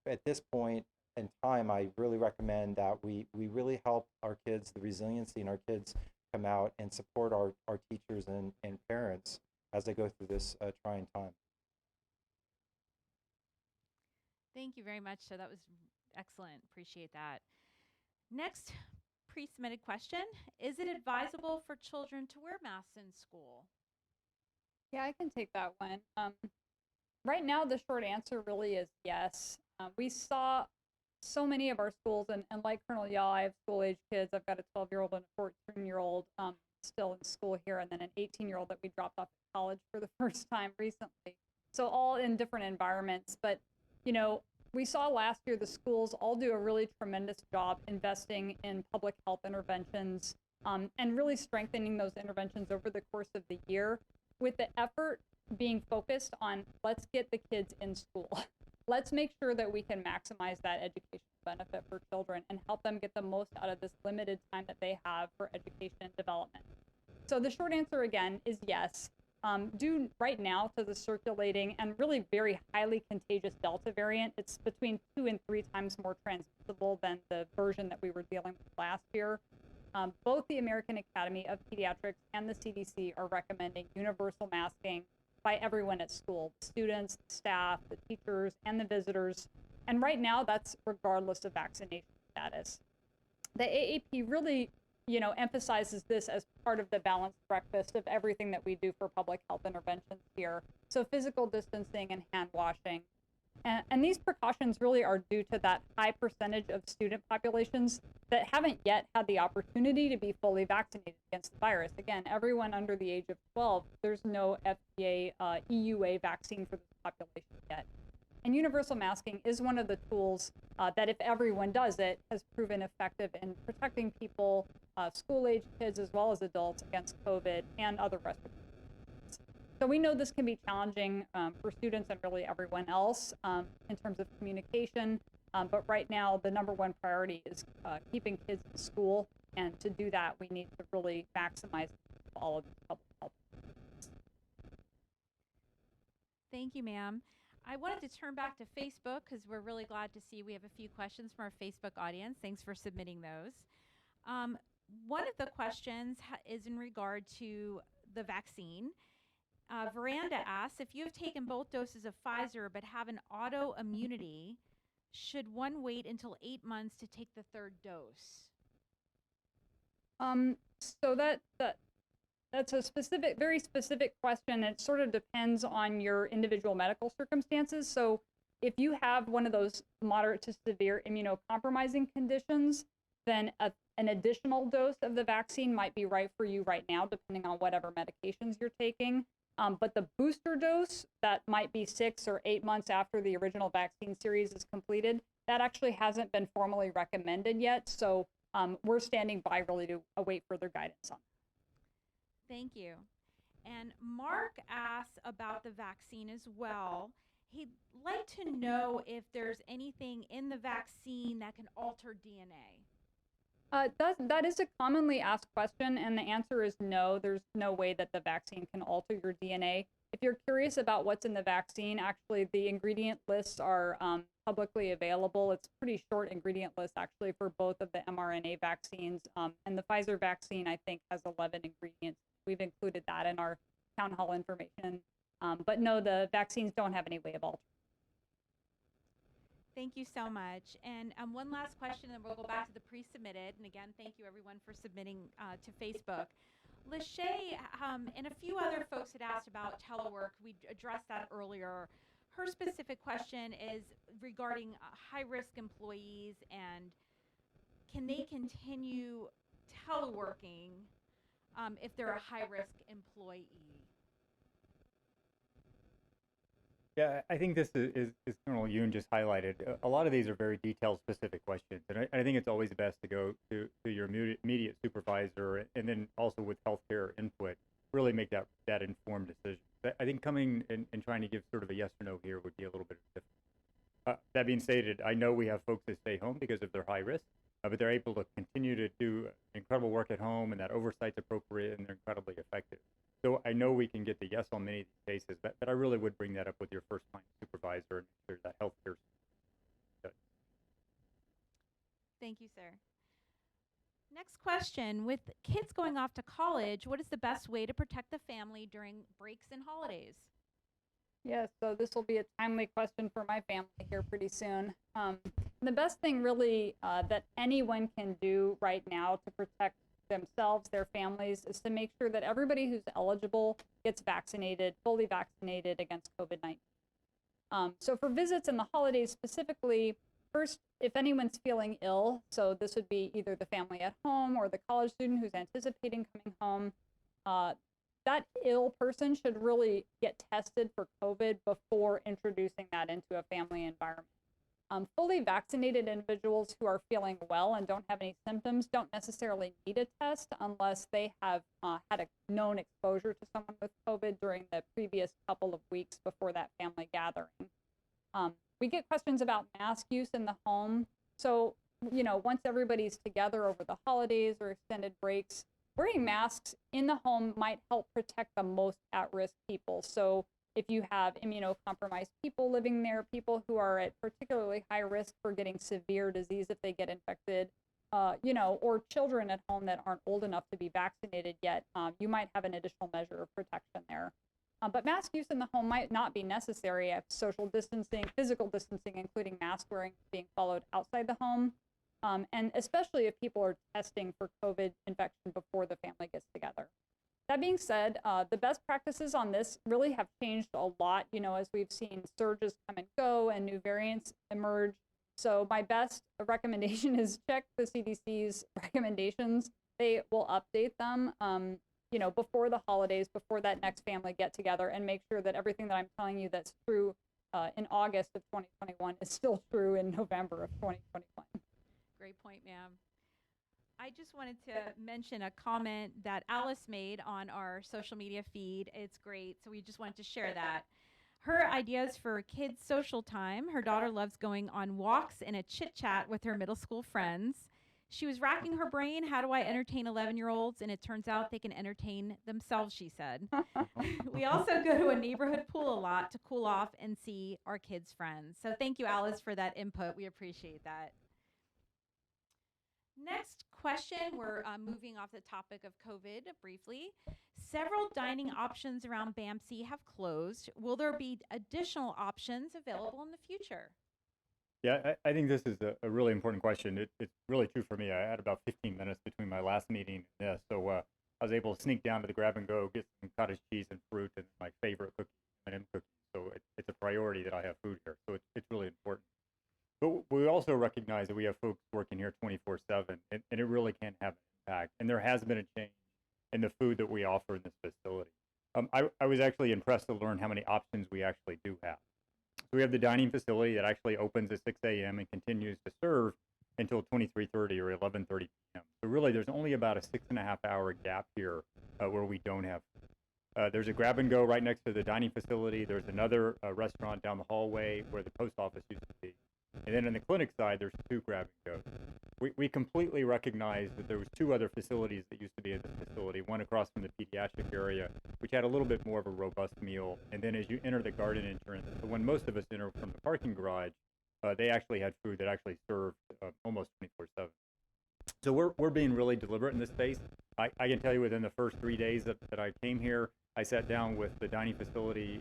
Speaker 4: at this point in time, I really recommend that we really help our kids, the resiliency in our kids, come out and support our teachers and parents as they go through this trying time.
Speaker 5: Thank you very much. So that was excellent. Appreciate that. Next pre-submitted question: is it advisable for children to wear masks in school?
Speaker 3: Yeah, I can take that one. Right now, the short answer really is yes. We saw so many of our schools, and like Colonel Yaw, I have school-age kids. I've got a 12-year-old and a 14-year-old still in school here, and then an 18-year-old that we dropped off at college for the first time recently. So all in different environments. But, we saw last year the schools all do a really tremendous job investing in public health interventions and really strengthening those interventions over the course of the year, with the effort being focused on let's get the kids in school. Let's make sure that we can maximize that education benefit for children and help them get the most out of this limited time that they have for education and development. So the short answer again is yes. Due right now to the circulating and really very highly contagious Delta variant, it's between 2 and 3 times more transmissible than the version that we were dealing with last year. Both the American Academy of Pediatrics and the CDC are recommending universal masking by everyone at school, students, staff, the teachers, and the visitors. And right now, that's regardless of vaccination status. The AAP really, emphasizes this as part of the balanced breakfast of everything that we do for public health interventions here. So physical distancing and hand washing. And these precautions really are due to that high percentage of student populations that haven't yet had the opportunity to be fully vaccinated against the virus. Again, everyone under the age of 12, there's no FDA EUA vaccine for this population yet. And universal masking is one of the tools that, if everyone does it, has proven effective in protecting people, school-age kids as well as adults, against COVID and other respiratory diseases. So we know this can be challenging for students and really everyone else in terms of communication. But right now, the number one priority is keeping kids in school. And to do that, we need to really maximize all of these public health.
Speaker 5: Thank you, ma'am. I wanted to turn back to Facebook because we're really glad to see we have a few questions from our Facebook audience. Thanks for submitting those. One of the questions is in regard to the vaccine. Veranda asks, if you have taken both doses of Pfizer but have an autoimmunity, should one wait until 8 months to take the third dose?
Speaker 3: So that's a very specific question. It sort of depends on your individual medical circumstances. So if you have one of those moderate to severe immunocompromising conditions, then an additional dose of the vaccine might be right for you right now, depending on whatever medications you're taking. But the booster dose that might be 6 or 8 months after the original vaccine series is completed, that actually hasn't been formally recommended yet. So we're standing by really to await further guidance on that.
Speaker 5: Thank you. And Mark asks about the vaccine as well. He'd like to know if there's anything in the vaccine that can alter DNA.
Speaker 3: That is a commonly asked question, and the answer is no. There's no way that the vaccine can alter your DNA. If you're curious about what's in the vaccine, actually the ingredient lists are publicly available. It's a pretty short ingredient list actually for both of the mRNA vaccines. And the Pfizer vaccine, I think, has 11 ingredients. We've included that in our town hall information. But no, the vaccines don't have any way of altering.
Speaker 5: Thank you so much. And one last question, and we'll go back to the pre-submitted. And again, thank you everyone for submitting to Facebook. Lachey and a few other folks had asked about telework. We addressed that earlier. Her specific question is regarding high-risk employees and can they continue teleworking if they're a high-risk employee?
Speaker 1: Yeah, I think this is Colonel Yoon just highlighted. A lot of these are very detail-specific questions, and I think it's always best to go to your immediate supervisor, and then also with healthcare input, really make that informed decision. I think coming and trying to give sort of a yes or no here would be a little bit different. That being stated, I know we have folks that stay home because of their high risk, but they're able to continue to do incredible work at home, and that oversight's appropriate, and they're incredibly effective. So I know we can get the yes on many of these cases, but I really would bring that up with your first-line supervisor and make sure that healthcare.
Speaker 5: Thank you, sir. Next question. With kids going off to college, what is the best way to protect the family during breaks and holidays?
Speaker 3: Yes, so this will be a timely question for my family here pretty soon. The best thing really that anyone can do right now to protect themselves, their families, is to make sure that everybody who's eligible gets vaccinated, fully vaccinated against COVID-19. So for visits and the holidays specifically, first, if anyone's feeling ill, so this would be either the family at home or the college student who's anticipating coming home, that ill person should really get tested for COVID before introducing that into a family environment. Fully vaccinated individuals who are feeling well and don't have any symptoms don't necessarily need a test unless they have had a known exposure to someone with COVID during the previous couple of weeks before that family gathering. We get questions about mask use in the home. So, once everybody's together over the holidays or extended breaks, wearing masks in the home might help protect the most at-risk people. So if you have immunocompromised people living there, people who are at particularly high risk for getting severe disease if they get infected, or children at home that aren't old enough to be vaccinated yet, you might have an additional measure of protection there. But mask use in the home might not be necessary if social distancing, physical distancing, including mask wearing, is being followed outside the home. And especially if people are testing for COVID infection before the family gets together. That being said, the best practices on this really have changed a lot, as we've seen surges come and go and new variants emerge. So my best recommendation is check the CDC's recommendations. They will update them, before the holidays, before that next family get together, and make sure that everything that I'm telling you that's true in August of 2021 is still true in November of 2021.
Speaker 5: Great point, ma'am. I just wanted to mention a comment that Alice made on our social media feed. It's great, so we just wanted to share that. Her ideas for kids' social time. Her daughter loves going on walks and a chit-chat with her middle school friends. She was racking her brain, how do I entertain 11-year-olds? And it turns out they can entertain themselves, she said. We also go to a neighborhood pool a lot to cool off and see our kids' friends. So thank you, Alice, for that input. We appreciate that. Next question, we're moving off the topic of COVID briefly. Several dining options around BAMC have closed. Will there be additional options available in the future?
Speaker 1: Yeah, I think this is a really important question. It's really true for me. I had about 15 minutes between my last meeting and this, so I was able to sneak down to the grab and go, get some cottage cheese and fruit and my favorite cookies, M&M cookies. So it's a priority that I have food here. So it's really important. But we also recognize that we have folks working here 24/7, and it really can have an impact. And there has been a change in the food that we offer in this facility. I was actually impressed to learn how many options we actually do have. So we have the dining facility that actually opens at 6 a.m. and continues to serve until 23:30 or 11:30 p.m. So really, there's only about a 6.5-hour gap here where we don't have. There's a grab and go right next to the dining facility. There's another restaurant down the hallway where the post office used to be. And then on the clinic side, there's 2 grab and goes. We completely recognize that there was 2 other facilities that used to be in this facility, one across from the pediatric area, which had a little bit more of a robust meal. And then as you enter the garden entrance, so when most of us enter from the parking garage, they actually had food that actually served almost 24/7. So we're being really deliberate in this space. I can tell you within the first 3 days that I came here, I sat down with the dining facility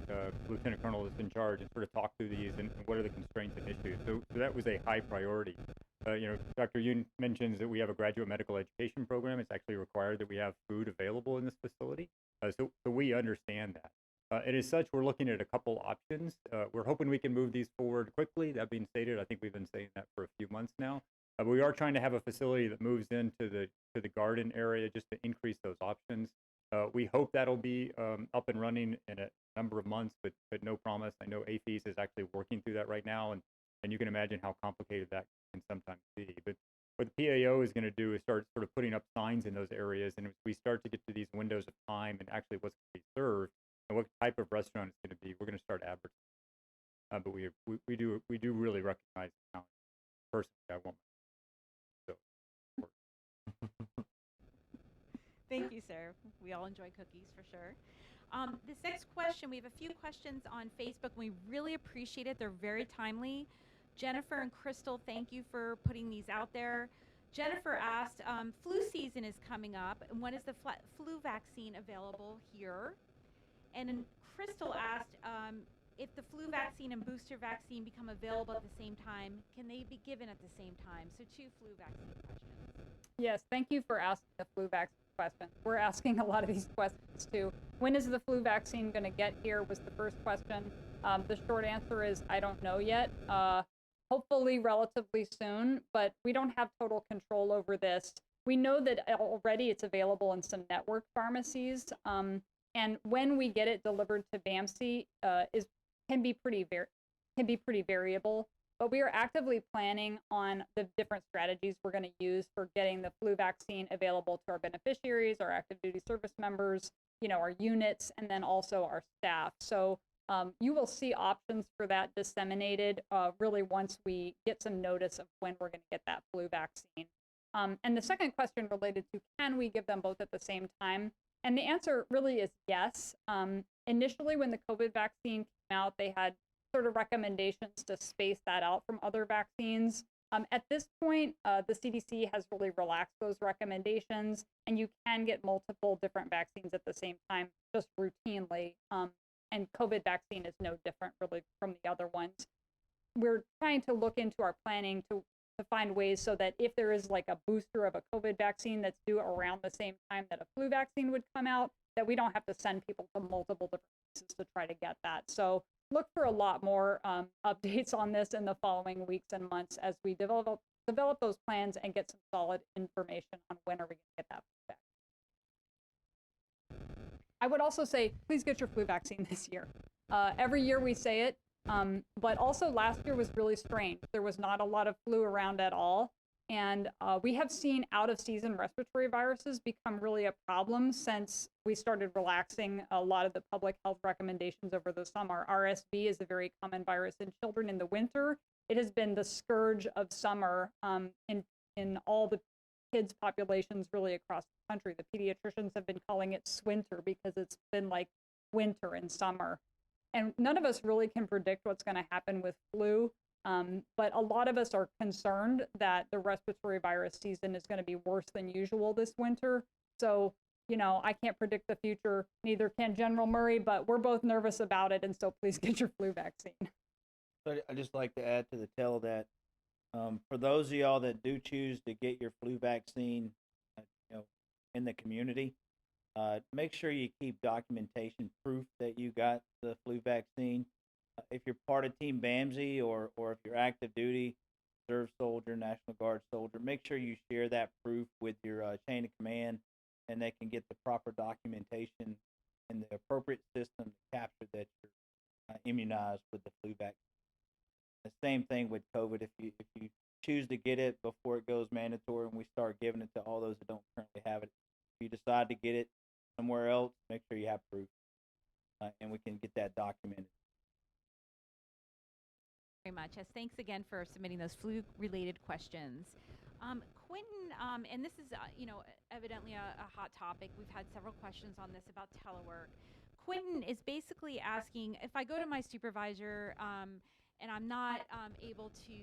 Speaker 1: lieutenant colonel that's in charge and sort of talked through these and what are the constraints and issues. So that was a high priority. Dr. Yoon mentions that we have a graduate medical education program. It's actually required that we have food available in this facility. So we understand that. And as such, we're looking at a couple options. We're hoping we can move these forward quickly. That being stated, I think we've been saying that for a few months now. But we are trying to have a facility that moves into the garden area just to increase those options. We hope that'll be up and running in a number of months, but no promise. I know AFES is actually working through that right now, and you can imagine how complicated that can sometimes be. But what the PAO is going to do is start sort of putting up signs in those areas, and as we start to get to these windows of time and actually what's going to be served and what type of restaurant it's going to be, we're going to start advertising. But we do really recognize the challenge. Personally, I want so.
Speaker 5: Thank you, sir. We all enjoy cookies for sure. This next question, we have a few questions on Facebook. We really appreciate it. They're very timely. Jennifer and Crystal, thank you for putting these out there. Jennifer asked, flu season is coming up, and when is the flu vaccine available here? And then Crystal asked, if the flu vaccine and booster vaccine become available at the same time, can they be given at the same time? So 2 flu vaccine questions.
Speaker 3: Yes, thank you for asking the flu vaccine question. We're asking a lot of these questions too. When is the flu vaccine going to get here was the first question. The short answer is I don't know yet. Hopefully relatively soon, but we don't have total control over this. We know that already it's available in some network pharmacies, and when we get it delivered to BAMC can be pretty variable. But we are actively planning on the different strategies we're going to use for getting the flu vaccine available to our beneficiaries, our active duty service members, our units, and then also our staff. So You will see options for that disseminated really once we get some notice of when we're going to get that flu vaccine. And the second question related to can we give them both at the same time? And the answer really is yes. Initially, when the COVID vaccine came out, they had sort of recommendations to space that out from other vaccines. At this point, the CDC has really relaxed those recommendations, and you can get multiple different vaccines at the same time just routinely. And COVID vaccine is no different really from the other ones. We're trying to look into our planning to find ways so that if there is like a booster of a COVID vaccine that's due around the same time that a flu vaccine would come out, that we don't have to send people to multiple different places to try to get that. So look for a lot more updates on this in the following weeks and months as we develop those plans and get some solid information on when are we going to get that flu vaccine. I would also say, please get your flu vaccine this year. Every year we say it, but also last year was really strange. There was not a lot of flu around at all. And we have seen out-of-season respiratory viruses become really a problem since we started relaxing a lot of the public health recommendations over the summer. RSV is a very common virus in children in the winter. It has been the scourge of summer in all the kids' populations really across the country. The pediatricians have been calling it swinter because it's been like winter and summer. And none of us really can predict what's going to happen with flu. But a lot of us are concerned that the respiratory virus season is going to be worse than usual this winter. So, I can't predict the future, neither can General Murray, but we're both nervous about it. And so please get your flu vaccine.
Speaker 2: So I'd just like to add to the tale that for those of y'all that do choose to get your flu vaccine, in the community, make sure you keep documentation proof that you got the flu vaccine. If you're part of Team BAMC or if you're active duty, reserve soldier, National Guard soldier, make sure you share that proof with your chain of command, and they can get the proper documentation in the appropriate system to capture that you're immunized with the flu vaccine. The same thing with COVID. If you choose to get it before it goes mandatory and we start giving it to all those that don't currently have it, if you decide to get it somewhere else, make sure you have proof, and we can get that documented.
Speaker 5: Very much. Yes, thanks again for submitting those flu-related questions. Quentin, and this is, evidently a hot topic. We've had several questions on this about telework. Quentin is basically asking, if I go to my supervisor and I'm not able to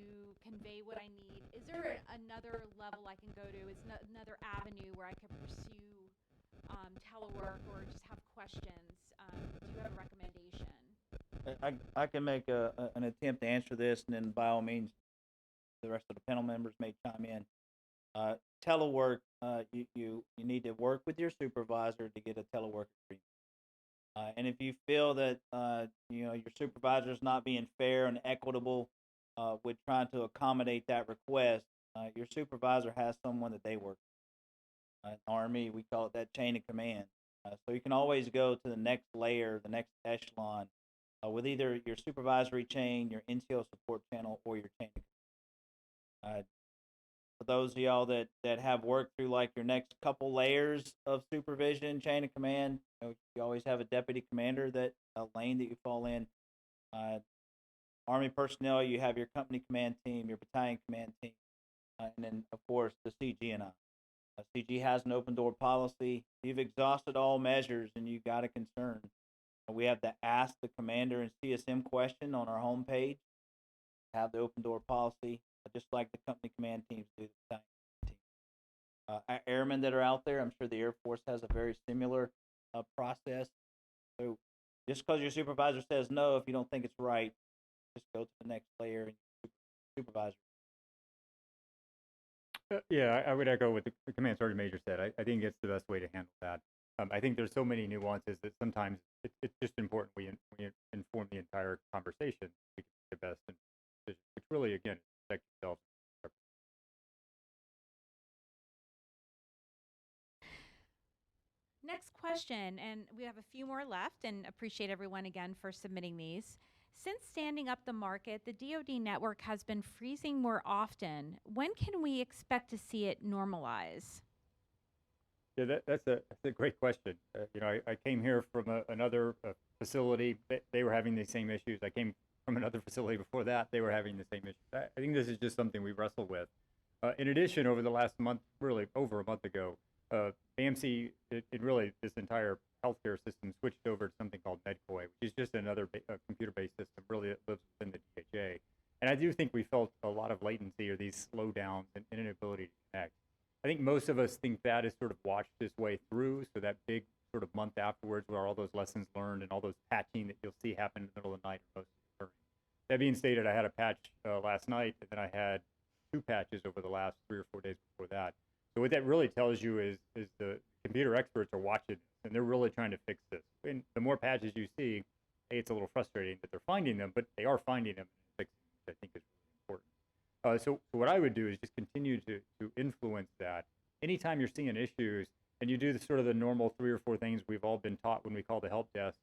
Speaker 5: convey what I need, is there another level I can go to? Is another avenue where I can pursue telework or just have questions? Do you have a recommendation?
Speaker 2: I can make an attempt to answer this, and then by all means, the rest of the panel members may chime in. Telework, you need to work with your supervisor to get a telework agreement. And if you feel that your supervisor is not being fair and equitable with trying to accommodate that request, your supervisor has someone that they work with. In Army, we call it that chain of command. So you can always go to the next layer, the next echelon, with either your supervisory chain, your NCO support channel, or your chain of command. For those of y'all that have worked through like your next couple layers of supervision, chain of command, you always have a deputy commander, that a lane that you fall in. Army personnel, you have your company command team, your battalion command team, and then of course the CG&I. CG has an open door policy. You've exhausted all measures and you got a concern. We have the Ask the Commander and CSM question on our homepage. Have the open door policy, just like the company command teams do. The team. Our airmen that are out there, I'm sure the Air Force has a very similar process. So just because your supervisor says no, if you don't think it's right, just go to the next layer and supervisor.
Speaker 1: Yeah, I would echo what the Command Sergeant Major said. I think it's the best way to handle that. I think there's so many nuances that sometimes it's just important we inform the entire conversation. We can make the best decision, which really, again, is protect yourself.
Speaker 5: Next question, and we have a few more left, and appreciate everyone again for submitting these. Since standing up the market, the DoD network has been freezing more often. When can we expect to see it normalize?
Speaker 1: Yeah, that's a great question. I came here from another facility, they were having the same issues. I came from another facility before that, they were having the same issues. I think this is just something we wrestle with. In addition, over the last month, really over a month ago, BAMC, it really, this entire healthcare system switched over to something called MedCoy, which is just another computer-based system, really, that lives within the DHA. And I do think we felt a lot of latency or these slowdowns and inability to connect. I think most of us think that is sort of watched this way through, so that big sort of month afterwards where all those lessons learned and all those patching that you'll see happen in the middle of the night are most occurring. That being stated, I had a patch last night, and then I had 2 patches over the last 3 or 4 days before that. So what that really tells you is the computer experts are watching this, and they're really trying to fix this. And the more patches you see, it's a little frustrating that they're finding them, but they are finding them and fixing them, which I think is really important. So what I would do is just continue to influence that. Anytime you're seeing issues, and you do the sort of the normal 3 or 4 things we've all been taught when we call the help desk,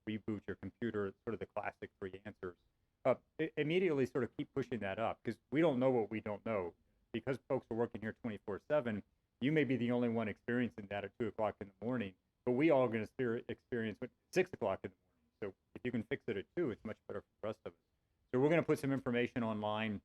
Speaker 1: reboot your computer, sort of the classic 3 answers. Immediately sort of keep pushing that up, because we don't know what we don't know. Because folks are working here 24/7, you may be the only one experiencing that at 2 o'clock in the morning, but we all going to experience it at 6 o'clock in the morning. So if you can fix it at 2, it's much better for the rest of us. So we're going to put some information online,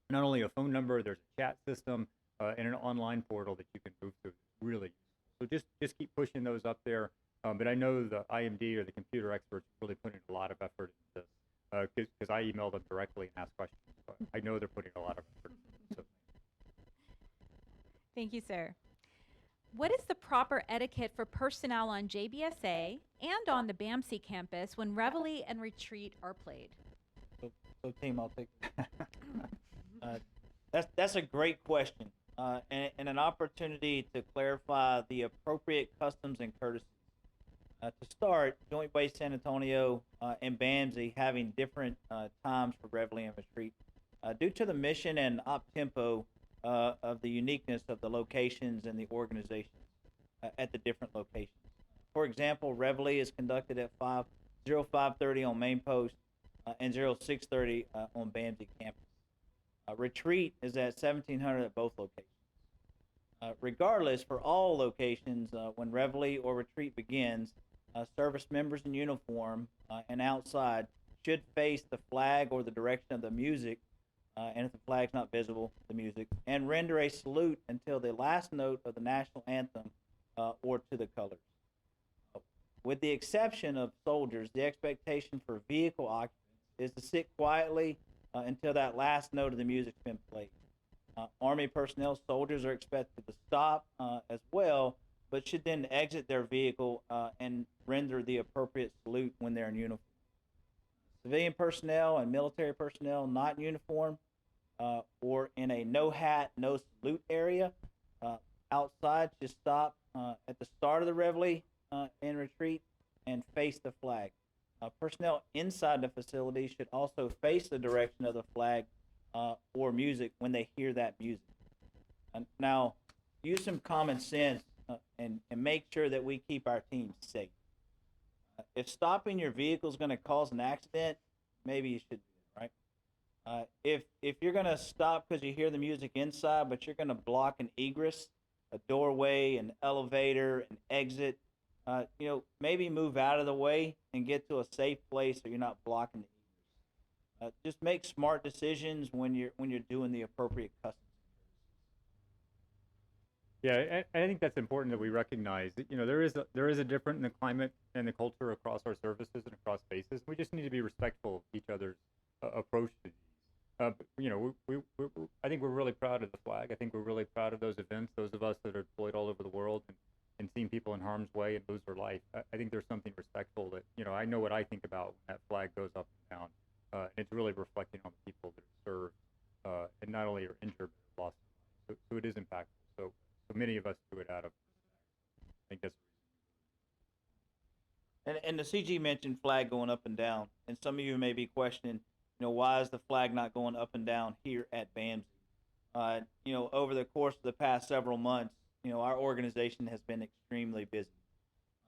Speaker 1: not only a phone number, there's a chat system, and an online portal that you can move through. It's really useful. So just keep pushing those up there. But I know the IMD or the computer experts are really putting a lot of effort into this, because I email them directly and ask questions. So I know they're putting a lot of effort into this. So.
Speaker 5: Thank you, sir. What is the proper etiquette for personnel on JBSA and on the BAMC campus when Reveille and Retreat are played?
Speaker 2: So team, I'll take that's a great question, and an opportunity to clarify the appropriate customs and courtesies. To start, Joint Base San Antonio and BAMC having different times for Reveille and Retreat due to the mission and op-tempo of the uniqueness of the locations and the organizations at the different locations. For example, Reveille is conducted at 05:30 on main post and 06:30 on BAMC campus. Retreat is at 1700 at both locations. Regardless, for all locations, when Reveille or Retreat begins, service members in uniform and outside should face the flag or the direction of the music, and if the flag's not visible, the music, and render a salute until the last note of the national anthem or to the colors. With the exception of soldiers, the expectation for vehicle occupants is to sit quietly until that last note of the music's been played. Army personnel, soldiers are expected to stop as well, but should then exit their vehicle and render the appropriate salute when they're in uniform. Civilian personnel and military personnel not in uniform or in a no hat, no salute area outside should stop at the start of the Reveille and Retreat and face the flag. Personnel inside the facility should also face the direction of the flag or music when they hear that music. Now, use some common sense and make sure that we keep our teams safe. If stopping your vehicle is going to cause an accident, maybe you should do it, right? If you're going to stop because you hear the music inside, but you're going to block an egress, a doorway, an elevator, an exit, maybe move out of the way and get to a safe place so you're not blocking the egress. Just make smart decisions when you're doing the appropriate customs.
Speaker 1: Yeah, I think that's important that we recognize that, there is a difference in the climate and the culture across our services and across bases. We just need to be respectful of each other's approach to these. I think we're really proud of the flag. I think we're really proud of those events. Those of us that are deployed all over the world and seeing people in harm's way and lose their life. I think there's something respectful that, I know what I think about when that flag goes up and down. And it's really reflecting on the people that are served and not only are injured but lost. So it is impactful. So many of us do it out of respect. I think that's the reason.
Speaker 2: And the CG mentioned flag going up and down, and some of you may be questioning, why is the flag not going up and down here at BAMC? Over the course of the past several months, our organization has been extremely busy.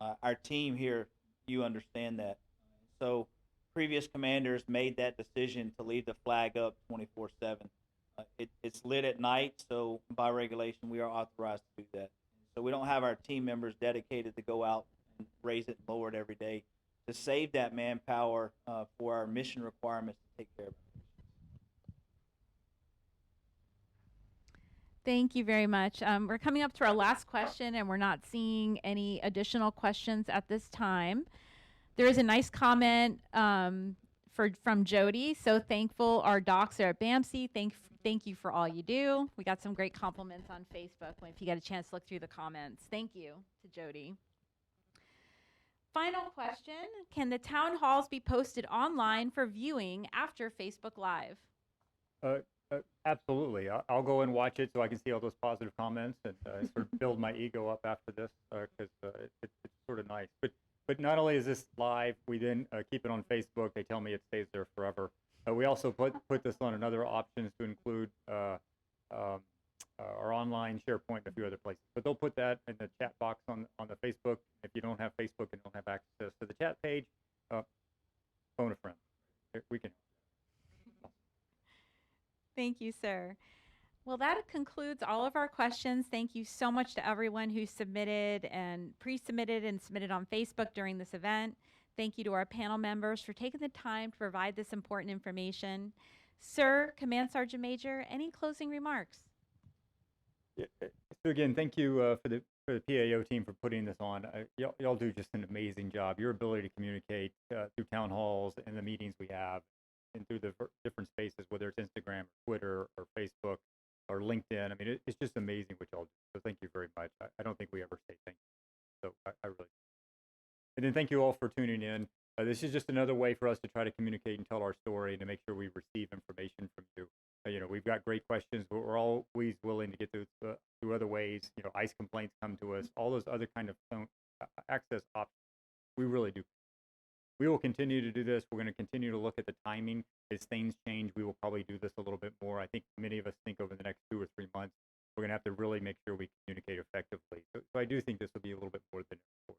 Speaker 2: Our team here, you understand that. So previous commanders made that decision to leave the flag up 24/7. It's lit at night, so by regulation, we are authorized to do that. So we don't have our team members dedicated to go out and raise it and lower it every day. to save that manpower for our mission requirements to take care of it.
Speaker 5: Thank you very much. We're coming up to our last question, and we're not seeing any additional questions at this time. There is a nice comment from Jody. So thankful our docs are at BAMC. Thank you for all you do. We got some great compliments on Facebook if you get a chance to look through the comments. Thank you to Jody. Final question. Can the town halls be posted online for viewing after Facebook Live?
Speaker 1: Absolutely. I'll go and watch it so I can see all those positive comments and sort of build my ego up after this because it's sort of nice. But not only is this live, we then keep it on Facebook. They tell me it stays there forever. We also put this on another options to include our online SharePoint and a few other places. But they'll put that in the chat box on the Facebook. If you don't have Facebook and don't have access to the chat page, phone a friend. We can.
Speaker 5: Thank you, sir. Well, that concludes all of our questions. Thank you so much to everyone who submitted and pre-submitted and submitted on Facebook during this event. Thank you to our panel members for taking the time to provide this important information. Sir, Command Sergeant Major, any closing remarks?
Speaker 1: Yeah, so again, thank you for the PAO team for putting this on. Y'all do just an amazing job. Your ability to communicate through town halls and the meetings we have and through the different spaces, whether it's Instagram, or Twitter, or Facebook, or LinkedIn. I mean, it's just amazing what y'all do. So thank you very much. I don't think we ever say thank you. So I really. And then thank you all for tuning in. This is just another way for us to try to communicate and tell our story and to make sure we receive information from you. You know, we've got great questions, but we're always willing to get through other ways. You know, ICE complaints come to us, all those other kind of access options. We really do. We will continue to do this. We're going to continue to look at the timing. As things change, we will probably do this a little bit more. I think many of us think over the next 2 or 3 months, we're going to have to really make sure we communicate effectively. So I do think this will be a little bit more than before.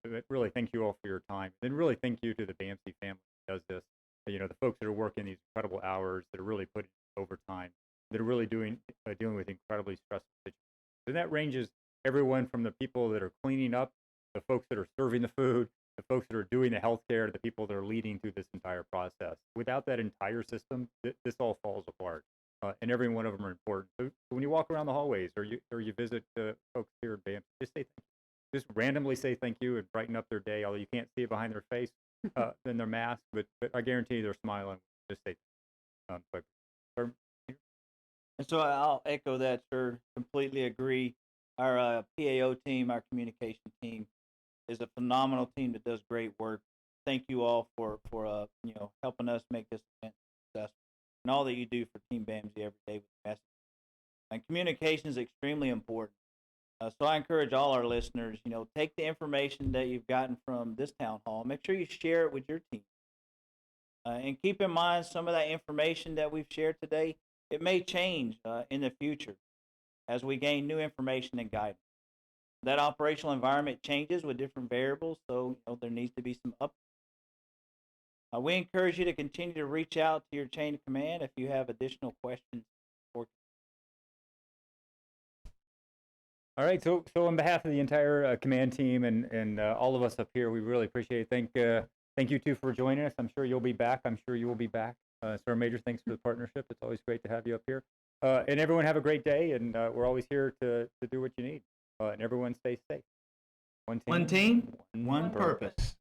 Speaker 1: But really, thank you all for your time. And really, thank you to the BAMC family who does this. You know, the folks that are working these incredible hours, that are really putting overtime, that are really dealing with incredibly stressful situations. And that ranges everyone from the people that are cleaning up, the folks that are serving the food, the folks that are doing the healthcare, the people that are leading through this entire process. Without that entire system, this all falls apart. And every one of them are important. So when you walk around the hallways or you visit folks here at BAMC, just say thank you. Just randomly say thank you and brighten up their day. Although you can't see it behind their face, then they're masked, but I guarantee you they're smiling. Just say thank you.
Speaker 2: And so I'll echo that, sir. Completely agree. Our PAO team, our communication team, is a phenomenal team that does great work. Thank you all for you know, helping us make this event successful and all that you do for Team BAMC every day with the message. And communication is extremely important. So I encourage all our listeners, you know, take the information that you've gotten from this town hall, make sure you share it with your team. And keep in mind some of that information that we've shared today, it may change in the future as we gain new information and guidance. That operational environment changes with different variables, so you know, there needs to be some updates. We encourage you to continue to reach out to your chain of command if you have additional questions.
Speaker 1: All right, so on behalf of the entire command team and all of us up here, we really appreciate it. Thank you too for joining us. I'm sure you'll be back. I'm sure you will be back. Sergeant Major, thanks for the partnership. It's always great to have you up here. And everyone have a great day, and we're always here to do what you need. And everyone stay safe. One team,
Speaker 2: One purpose.